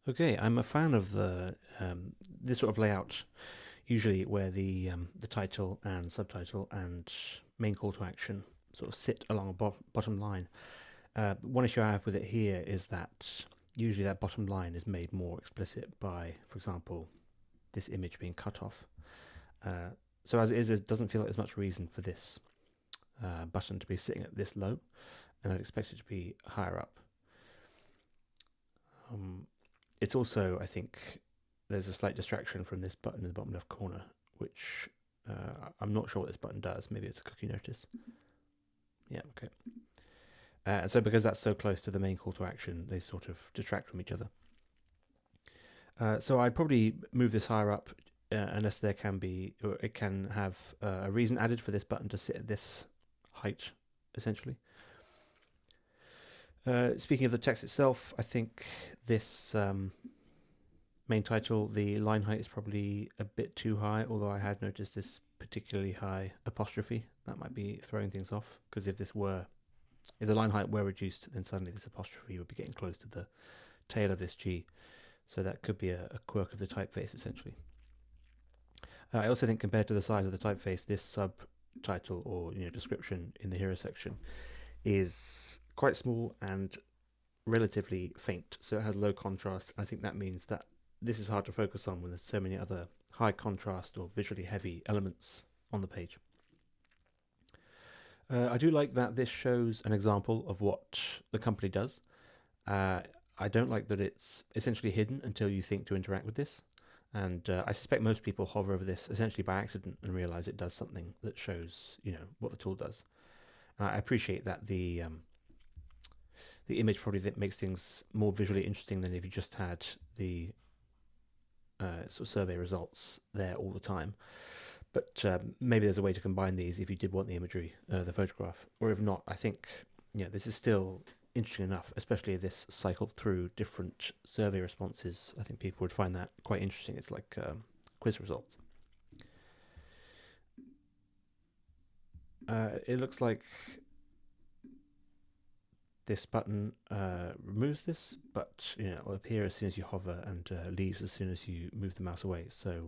Okay, I'm a fan of the this sort of layout, usually where the title and subtitle and main call to action sort of sit along a bottom line. One issue I have with it here is that usually that bottom line is made more explicit by, for example, this image being cut off. So as it is, it doesn't feel like there's much reason for this button to be sitting at this low, and I'd expect it to be higher up. Um, it's also, I think, there's a slight distraction from this button in the bottom left corner, which I'm not sure what this button does. Maybe it's a cookie notice. Yeah, okay. And so because that's so close to the main call to action, they sort of distract from each other. So I'd probably move this higher up unless there can be, or it can have a reason added for this button to sit at this height, essentially. Speaking of the text itself, I think this main title, the line height is probably a bit too high, although I had noticed this particularly high apostrophe. That might be throwing things off, because if the line height were reduced, then suddenly this apostrophe would be getting close to the tail of this G. So that could be a quirk of the typeface, essentially. I also think compared to the size of the typeface, this subtitle or description in the hero section is quite small and relatively faint, so it has low contrast. I think that means that this is hard to focus on when there's so many other high contrast or visually heavy elements on the page. I do like that this shows an example of what the company does. I don't like that it's essentially hidden until you think to interact with this. And I suspect most people hover over this essentially by accident and realize it does something that shows, what the tool does. And I appreciate that the image probably that makes things more visually interesting than if you just had the sort of survey results there all the time. But maybe there's a way to combine these if you did want the imagery, the photograph, or if not, I think this is still interesting enough, especially if this cycled through different survey responses. I think people would find that quite interesting. It's like quiz results. It looks like this button removes this, but it'll appear as soon as you hover and leaves as soon as you move the mouse away. So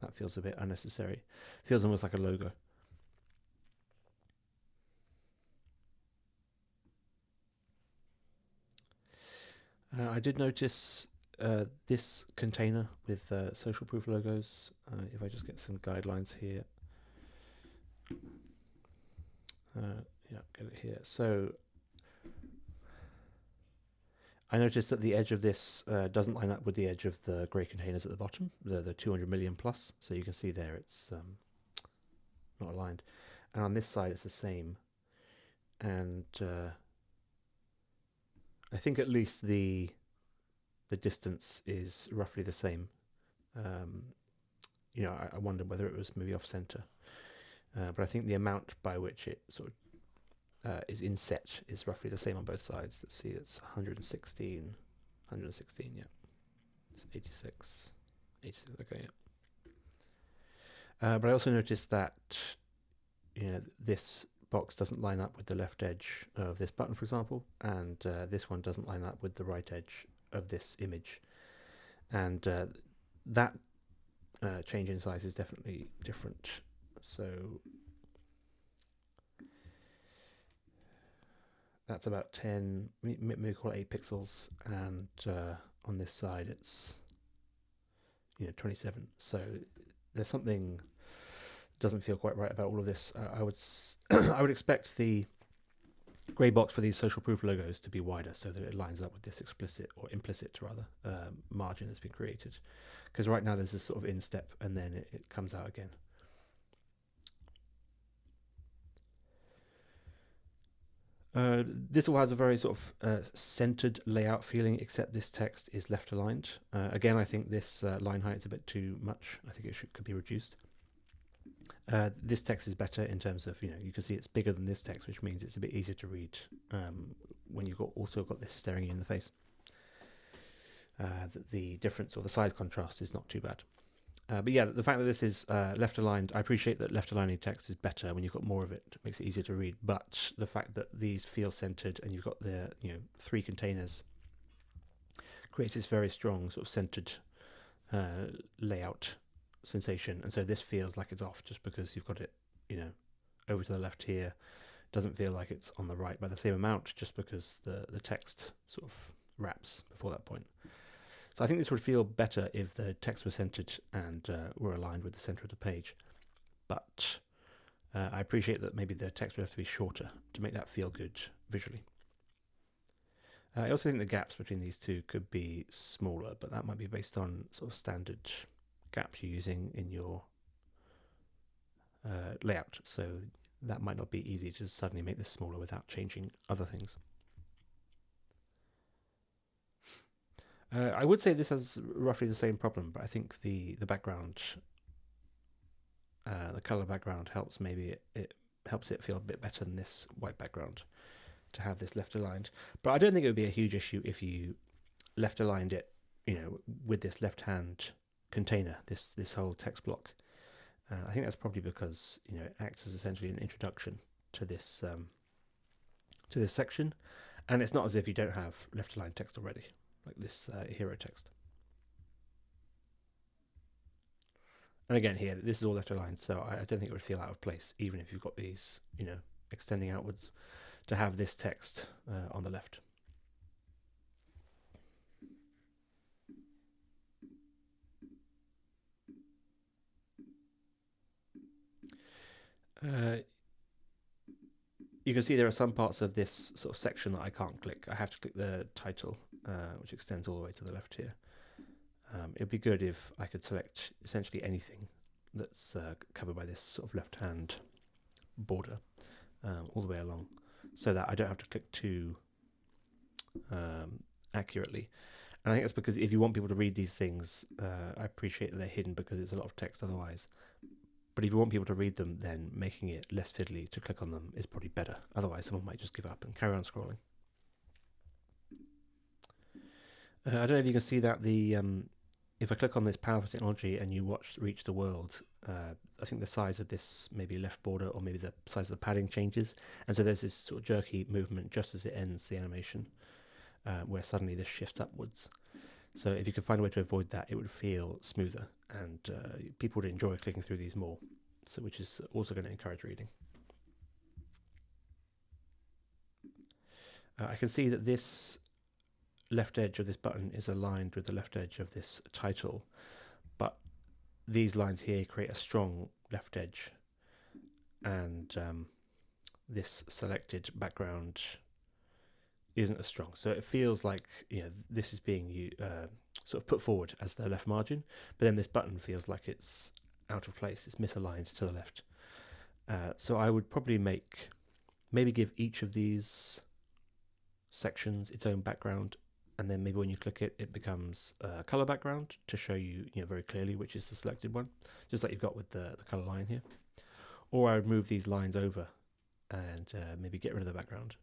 that feels a bit unnecessary. Feels almost like a logo. I did notice this container with social proof logos. If I just get some guidelines here. Yeah, get it here. So I noticed that the edge of this doesn't line up with the edge of the grey containers at the bottom, the 200 million plus. So you can see there it's not aligned. And on this side it's the same. And I think at least the distance is roughly the same. I wondered whether it was maybe off center. But I think the amount by which it sort of is inset is roughly the same on both sides. Let's see, it's 116, yeah. It's 86, okay, yeah. But I also noticed that, this box doesn't line up with the left edge of this button, for example, and this one doesn't line up with the right edge of this image. And that change in size is definitely different. So that's about 10, maybe call it 8 pixels, and on this side it's 27. So there's something doesn't feel quite right about all of this. I would I would expect the grey box for these social proof logos to be wider so that it lines up with this explicit or implicit rather margin that's been created, because right now there's this sort of instep and then it comes out again. This all has a very sort of centered layout feeling, except this text is left aligned. Again, I think this line height is a bit too much. I think it could be reduced. This text is better in terms of, you can see it's bigger than this text, which means it's a bit easier to read when you've also got this staring you in the face. The difference or the size contrast is not too bad. But yeah, the fact that this is left aligned, I appreciate that left aligning text is better when you've got more of it. It makes it easier to read. But the fact that these feel centered and you've got the 3 containers creates this very strong sort of centered layout sensation, and so this feels like it's off just because you've got it, over to the left here. Doesn't feel like it's on the right by the same amount just because the text sort of wraps before that point. So I think this would feel better if the text was centered and were aligned with the center of the page. But I appreciate that maybe the text would have to be shorter to make that feel good visually. I also think the gaps between these two could be smaller, but that might be based on sort of standard gaps you're using in your layout. So that might not be easy to suddenly make this smaller without changing other things. I would say this has roughly the same problem, but I think the background, the color background helps. Maybe it helps it feel a bit better than this white background to have this left aligned. But I don't think it would be a huge issue if you left aligned it, with this left hand container, this whole text block. I think that's probably because it acts as essentially an introduction to this section, and it's not as if you don't have left aligned text already, like this hero text. And again, here this is all left aligned, so I don't think it would feel out of place, even if you've got these extending outwards, to have this text on the left. You can see there are some parts of this sort of section that I can't click. I have to click the title, which extends all the way to the left here. It would be good if I could select essentially anything that's covered by this sort of left-hand border all the way along, so that I don't have to click too accurately. And I think that's because if you want people to read these things, I appreciate that they're hidden because it's a lot of text otherwise. But if you want people to read them, then making it less fiddly to click on them is probably better. Otherwise, someone might just give up and carry on scrolling. I don't know if you can see that if I click on this powerful technology and you watch Reach the World, I think the size of this maybe left border or maybe the size of the padding changes. And so there's this sort of jerky movement just as it ends the animation, where suddenly this shifts upwards. So if you could find a way to avoid that, it would feel smoother, and people would enjoy clicking through these more, so which is also going to encourage reading. I can see that this left edge of this button is aligned with the left edge of this title, but these lines here create a strong left edge, and this selected background isn't as strong. So it feels like this is being sort of put forward as the left margin, but then this button feels like it's out of place, it's misaligned to the left. So I would probably maybe give each of these sections its own background, and then maybe when you click it, it becomes a color background to show you very clearly which is the selected one, just like you've got with the color line here. Or I would move these lines over and maybe get rid of the background,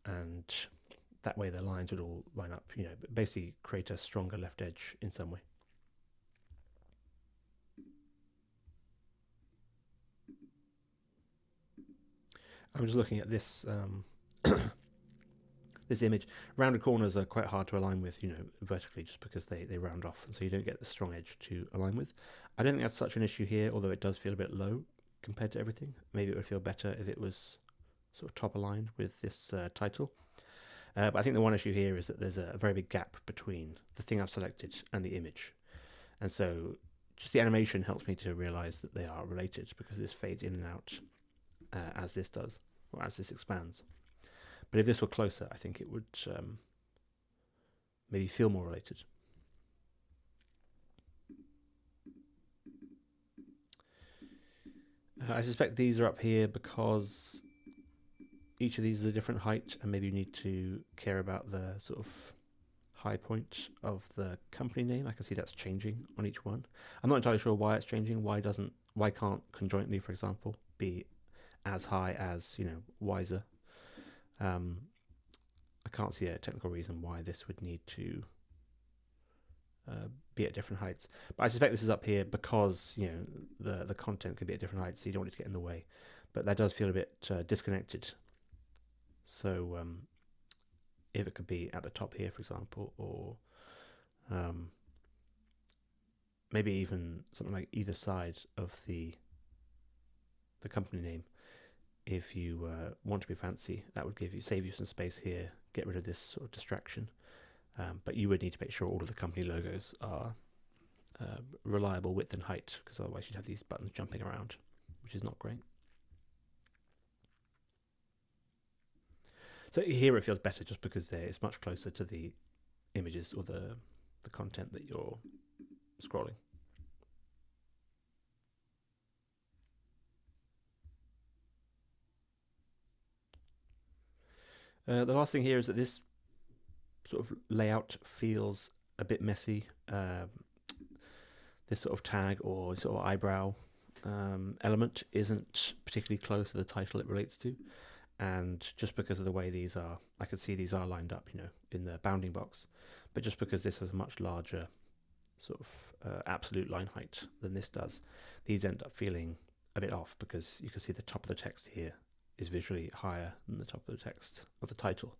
and that way the lines would all line up, basically create a stronger left edge in some way. I'm just looking at this this image. Rounded corners are quite hard to align with, vertically, just because they round off, and so you don't get the strong edge to align with. I don't think that's such an issue here, although it does feel a bit low compared to everything. Maybe it would feel better if it was sort of top aligned with this title. But I think the one issue here is that there's a very big gap between the thing I've selected and the image. And so just the animation helps me to realize that they are related, because this fades in and out as this does, or as this expands. But if this were closer, I think it would maybe feel more related. I suspect these are up here because each of these is a different height, and maybe you need to care about the sort of high point of the company name. I can see that's changing on each one. I'm not entirely sure why it's changing. Why can't conjointly, for example, be as high as wiser? I can't see a technical reason why this would need to be at different heights. But I suspect this is up here because the content could be at different heights, so you don't want it to get in the way. But that does feel a bit disconnected. So if it could be at the top here, for example, or maybe even something like either side of the company name. If you want to be fancy, that would save you some space here, get rid of this sort of distraction. But you would need to make sure all of the company logos are reliable width and height, because otherwise you'd have these buttons jumping around, which is not great. So here it feels better just because it's much closer to the images or the content that you're scrolling. The last thing here is that this sort of layout feels a bit messy. This sort of tag or sort of eyebrow element isn't particularly close to the title it relates to. And just because of the way these are, I can see these are lined up, in the bounding box. But just because this has a much larger sort of absolute line height than this does, these end up feeling a bit off, because you can see the top of the text here is visually higher than the top of the text of the title,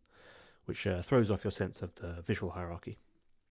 which throws off your sense of the visual hierarchy.